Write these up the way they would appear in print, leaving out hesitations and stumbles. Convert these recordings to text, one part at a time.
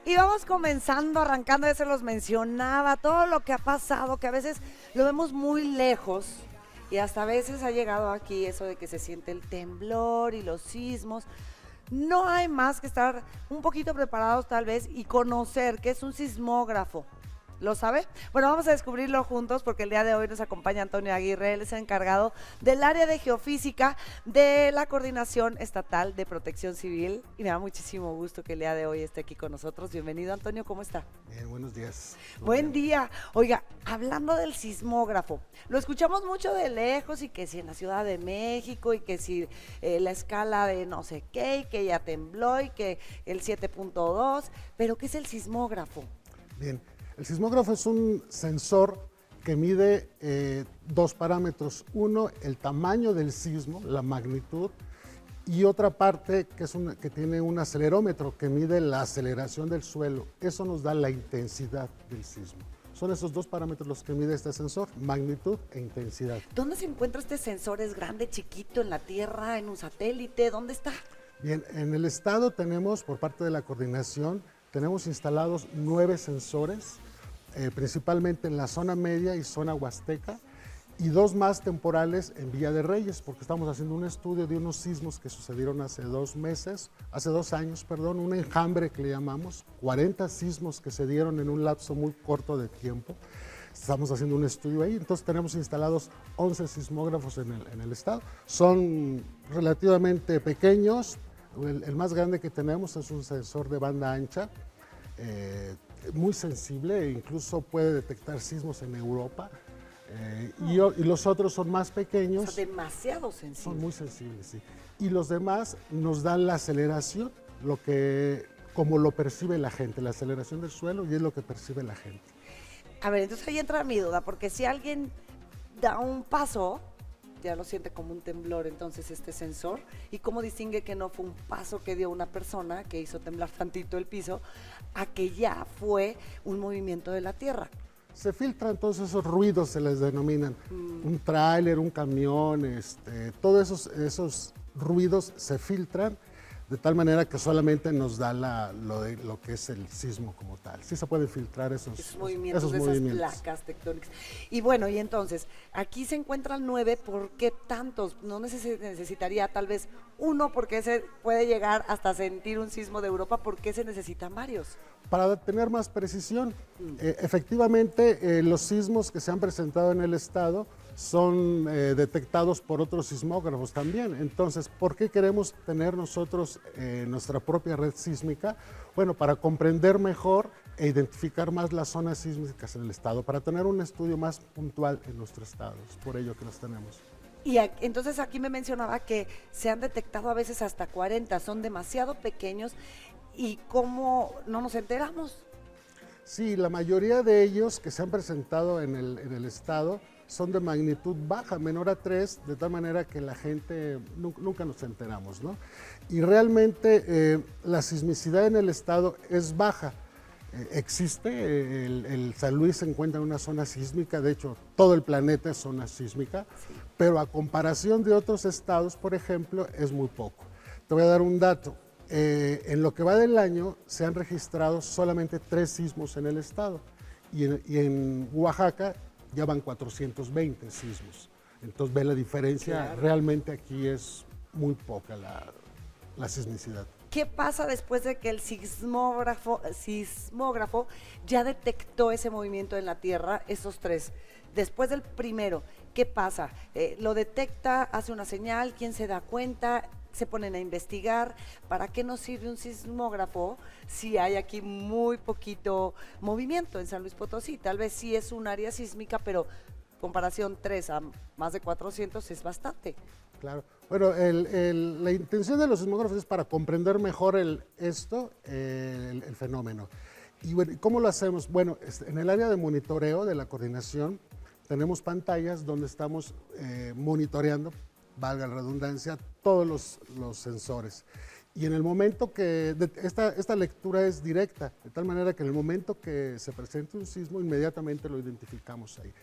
Y vamos comenzando, arrancando, ya se los mencionaba, todo lo que ha pasado, que a veces lo vemos muy lejos y hasta a veces ha llegado aquí eso de que se siente el temblor y los sismos. No hay más que estar un poquito preparados tal vez y conocer qué es un sismógrafo. ¿Lo sabe? Bueno, vamos a descubrirlo juntos porque el día de hoy nos acompaña Antonio Aguirre, él es el encargado del área de geofísica de la Coordinación Estatal de Protección Civil y me da muchísimo gusto que el día de hoy esté aquí con nosotros. Bienvenido, Antonio, ¿cómo está? Bien, buenos días. Buen día. Oiga, hablando del sismógrafo, lo escuchamos mucho de lejos y que si en la Ciudad de México y que si la escala de no sé qué y que ya tembló y que el 7.2, pero ¿qué es el sismógrafo? Bien, el sismógrafo es un sensor que mide dos parámetros. Uno, el tamaño del sismo, la magnitud, y otra parte que tiene un acelerómetro que mide la aceleración del suelo. Eso nos da la intensidad del sismo. Son esos dos parámetros los que mide este sensor, magnitud e intensidad. ¿Dónde se encuentra este sensor? ¿Es grande, chiquito, en la Tierra, en un satélite? ¿Dónde está? Bien, en el estado tenemos, por parte de la coordinación, tenemos instalados 9 sensores, principalmente en la zona media y zona huasteca, y 2 más temporales en Villa de Reyes, porque estamos haciendo un estudio de unos sismos que sucedieron hace 2 años, un enjambre que le llamamos, 40 sismos que se dieron en un lapso muy corto de tiempo. Estamos haciendo un estudio ahí, entonces tenemos instalados 11 sismógrafos en el estado. Son relativamente pequeños, el más grande que tenemos es un sensor de banda ancha, muy sensible e incluso puede detectar sismos en Europa. Y los otros son más pequeños. O sea, demasiado sensible. Son muy sensibles, sí. Y los demás nos dan la aceleración, como lo percibe la gente, la aceleración del suelo, y es lo que percibe la gente. A ver, entonces ahí entra mi duda, porque si alguien da un paso, ya lo siente como un temblor entonces este sensor, y cómo distingue que no fue un paso que dio una persona que hizo temblar tantito el piso, a que ya fue un movimiento de la tierra. Se filtran todos esos ruidos, se les denominan. Un tráiler, un camión, todos esos ruidos se filtran de tal manera que solamente nos da lo que es el sismo como tal. Sí se pueden filtrar esos movimientos de esas placas tectónicas. Y bueno, y entonces, aquí se encuentran 9, ¿por qué tantos? No necesitaría tal vez uno, porque se puede llegar hasta sentir un sismo de Europa, ¿por qué se necesitan varios? Para tener más precisión, efectivamente los sismos que se han presentado en el estado son detectados por otros sismógrafos también. Entonces, ¿por qué queremos tener nosotros nuestra propia red sísmica? Bueno, para comprender mejor e identificar más las zonas sísmicas en el estado, para tener un estudio más puntual en nuestro estado. Es por ello que los tenemos. Y entonces aquí me mencionaba que se han detectado a veces hasta 40, son demasiado pequeños. ¿Y cómo no nos enteramos? Sí, la mayoría de ellos que se han presentado en el estado son de magnitud baja, menor a 3, de tal manera que la gente nunca nos enteramos, ¿no? Y realmente la sismicidad en el estado es baja. Existe, el San Luis se encuentra en una zona sísmica, de hecho todo el planeta es zona sísmica, sí, pero a comparación de otros estados, por ejemplo, es muy poco. Te voy a dar un dato. En lo que va del año se han registrado solamente 3 sismos en el estado y en Oaxaca ya van 420 sismos. Entonces ve la diferencia, claro. Realmente aquí es muy poca la sismicidad. ¿Qué pasa después de que el sismógrafo ya detectó ese movimiento en la Tierra, esos 3? Después del primero, ¿qué pasa? ¿Lo detecta, hace una señal, quién se da cuenta? Se ponen a investigar. ¿Para qué nos sirve un sismógrafo si hay aquí muy poquito movimiento en San Luis Potosí? Tal vez sí es un área sísmica, pero comparación 3 a más de 400 es bastante. Claro. Bueno, la intención de los sismógrafos es para comprender mejor el fenómeno. Y bueno, ¿cómo lo hacemos? Bueno, en el área de monitoreo de la coordinación tenemos pantallas donde estamos monitoreando, valga la redundancia, todos los sensores. Y en el momento que, esta lectura es directa, de tal manera que en el momento que se presente un sismo, inmediatamente lo identificamos ahí.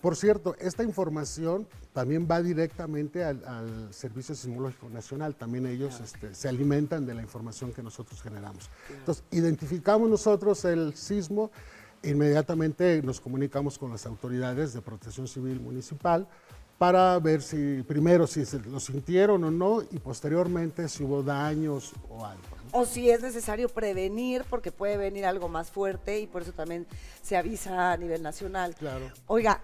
Por cierto, esta información también va directamente al Servicio Sismológico Nacional. También ellos se alimentan de la información que nosotros generamos. Entonces, identificamos nosotros el sismo, inmediatamente nos comunicamos con las autoridades de Protección Civil Municipal para ver si, primero, si se lo sintieron o no, y posteriormente si hubo daños o algo, ¿no? O si es necesario prevenir, porque puede venir algo más fuerte y por eso también se avisa a nivel nacional. Claro. Oiga,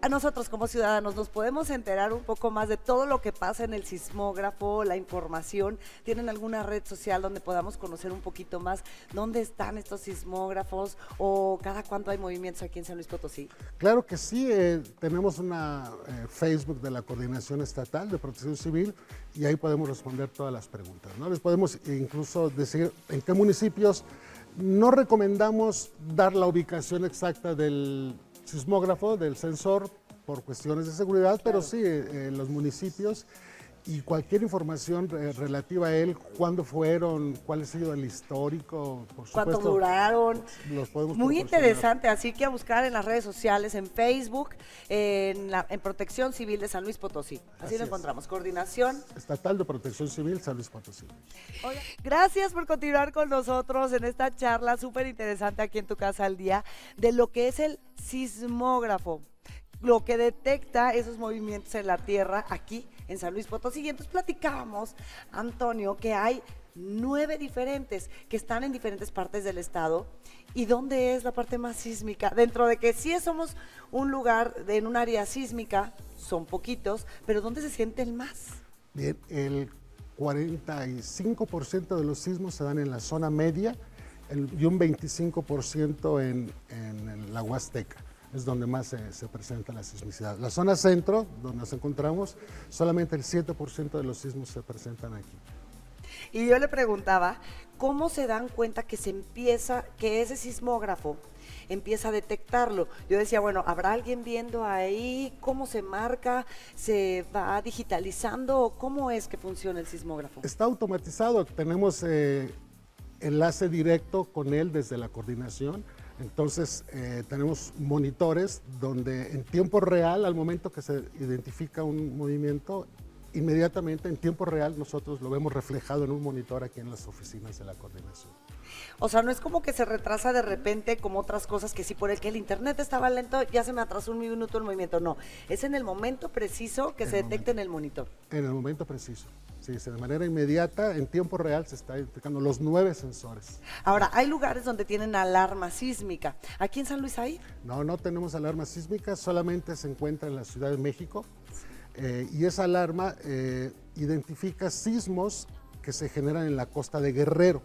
a nosotros como ciudadanos nos podemos enterar un poco más de todo lo que pasa en el sismógrafo, la información. ¿Tienen alguna red social donde podamos conocer un poquito más dónde están estos sismógrafos o cada cuánto hay movimientos aquí en San Luis Potosí? Claro que sí, tenemos una Facebook de la Coordinación Estatal de Protección Civil y ahí podemos responder todas las preguntas, ¿no? Les podemos incluso decir en qué municipios. No recomendamos dar la ubicación exacta del sismógrafo, del sensor, por cuestiones de seguridad, pero sí los municipios y cualquier información relativa a él, cuándo fueron, cuál ha sido el histórico, por supuesto. ¿Cuánto duraron? Los podemos Muy proporcionar. interesante, así que a buscar en las redes sociales, en Facebook, en Protección Civil de San Luis Potosí. Así lo encontramos, Coordinación Estatal de Protección Civil, San Luis Potosí. Oiga, gracias por continuar con nosotros en esta charla súper interesante aquí en Tu Casa al Día de lo que es el sismógrafo, lo que detecta esos movimientos en la tierra aquí en San Luis Potosí. Y entonces platicábamos, Antonio, que hay 9 diferentes que están en diferentes partes del estado. ¿Y dónde es la parte más sísmica? Dentro de que sí somos un lugar en un área sísmica, son poquitos, pero ¿dónde se sienten más? Bien, el 45% de los sismos se dan en la zona media y un 25% en la Huasteca. Es donde más se presenta la sismicidad. La zona centro, donde nos encontramos, solamente el 7% de los sismos se presentan aquí. Y yo le preguntaba, ¿cómo se dan cuenta que que ese sismógrafo empieza a detectarlo? Yo decía, bueno, ¿habrá alguien viendo ahí? ¿Cómo se marca? ¿Se va digitalizando? ¿Cómo es que funciona el sismógrafo? Está automatizado, tenemos enlace directo con él desde la coordinación. Entonces tenemos monitores donde en tiempo real, al momento que se identifica un movimiento, inmediatamente en tiempo real nosotros lo vemos reflejado en un monitor aquí en las oficinas de la coordinación. O sea, no es como que se retrasa de repente como otras cosas que si por el que el internet estaba lento ya se me atrasó un minuto el movimiento. No, es en el momento preciso que se detecta en el monitor. En el momento preciso. Sí, de manera inmediata, en tiempo real se está identificando los 9 sensores. Ahora, hay lugares donde tienen alarma sísmica. ¿Aquí en San Luis hay? No tenemos alarma sísmica, solamente se encuentra en la Ciudad de México. Y esa alarma identifica sismos que se generan en la costa de Guerrero.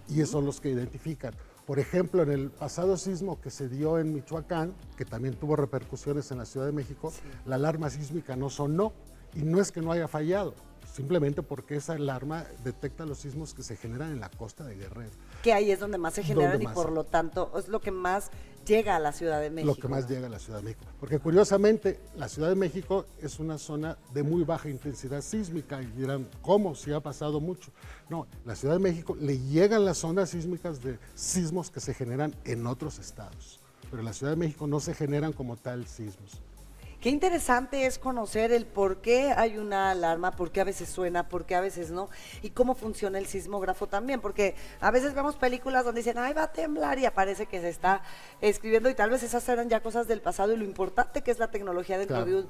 Y esos son los que identifican. Por ejemplo, en el pasado sismo que se dio en Michoacán, que también tuvo repercusiones en la Ciudad de México, la alarma sísmica no sonó. Y no es que no haya fallado, simplemente porque esa alarma detecta los sismos que se generan en la costa de Guerrero. Que ahí es donde más se generan y por lo tanto es lo que más llega a la Ciudad de México. Lo que más llega a la Ciudad de México. Porque curiosamente, la Ciudad de México es una zona de muy baja intensidad sísmica y dirán, ¿cómo? Si ha pasado mucho. No, la Ciudad de México le llegan las zonas sísmicas de sismos que se generan en otros estados. Pero en la Ciudad de México no se generan como tal sismos. Qué interesante es conocer el por qué hay una alarma, por qué a veces suena, por qué a veces no, y cómo funciona el sismógrafo también, porque a veces vemos películas donde dicen, ay, va a temblar y aparece que se está escribiendo y tal vez esas eran ya cosas del pasado y lo importante que es la tecnología dentro de un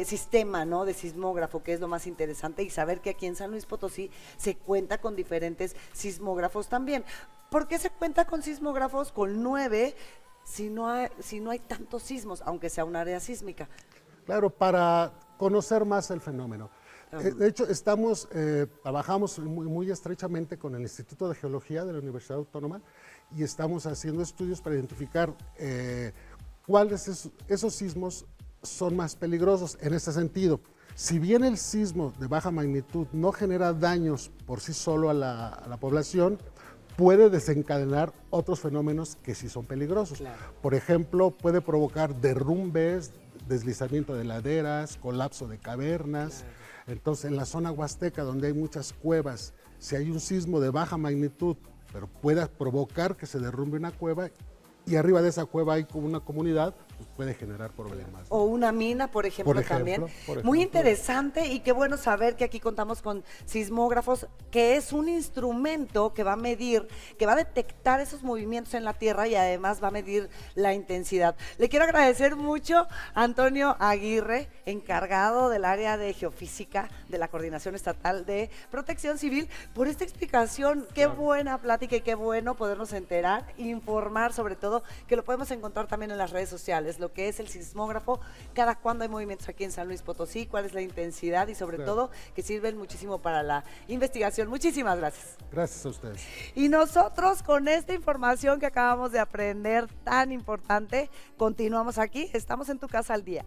sistema, ¿no?, de sismógrafo, que es lo más interesante, y saber que aquí en San Luis Potosí se cuenta con diferentes sismógrafos también. ¿Por qué se cuenta con sismógrafos con 9 si no hay tantos sismos, aunque sea un área sísmica? Claro, para conocer más el fenómeno. De hecho, trabajamos muy estrechamente con el Instituto de Geología de la Universidad Autónoma y estamos haciendo estudios para identificar cuáles esos sismos son más peligrosos. En este sentido, si bien el sismo de baja magnitud no genera daños por sí solo a la población, puede desencadenar otros fenómenos que sí son peligrosos. Claro. Por ejemplo, puede provocar derrumbes, deslizamiento de laderas, colapso de cavernas. Claro. Entonces, en la zona huasteca, donde hay muchas cuevas, si hay un sismo de baja magnitud, pero pueda provocar que se derrumbe una cueva, y arriba de esa cueva hay como una comunidad, pues, puede generar problemas, ¿no? O una mina, por ejemplo, también. Muy interesante, y qué bueno saber que aquí contamos con sismógrafos, que es un instrumento que va a medir, que va a detectar esos movimientos en la Tierra y además va a medir la intensidad. Le quiero agradecer mucho a Antonio Aguirre, encargado del área de geofísica de la Coordinación Estatal de Protección Civil, por esta explicación. Qué buena plática y qué bueno podernos enterar, informar sobre todo, que lo podemos encontrar también en las redes sociales, lo que es el sismógrafo, cada cuándo hay movimientos aquí en San Luis Potosí, cuál es la intensidad y sobre todo que sirven muchísimo para la investigación. Muchísimas gracias. Gracias a ustedes. Y nosotros con esta información que acabamos de aprender tan importante, continuamos aquí, estamos en Tu Casa al Día.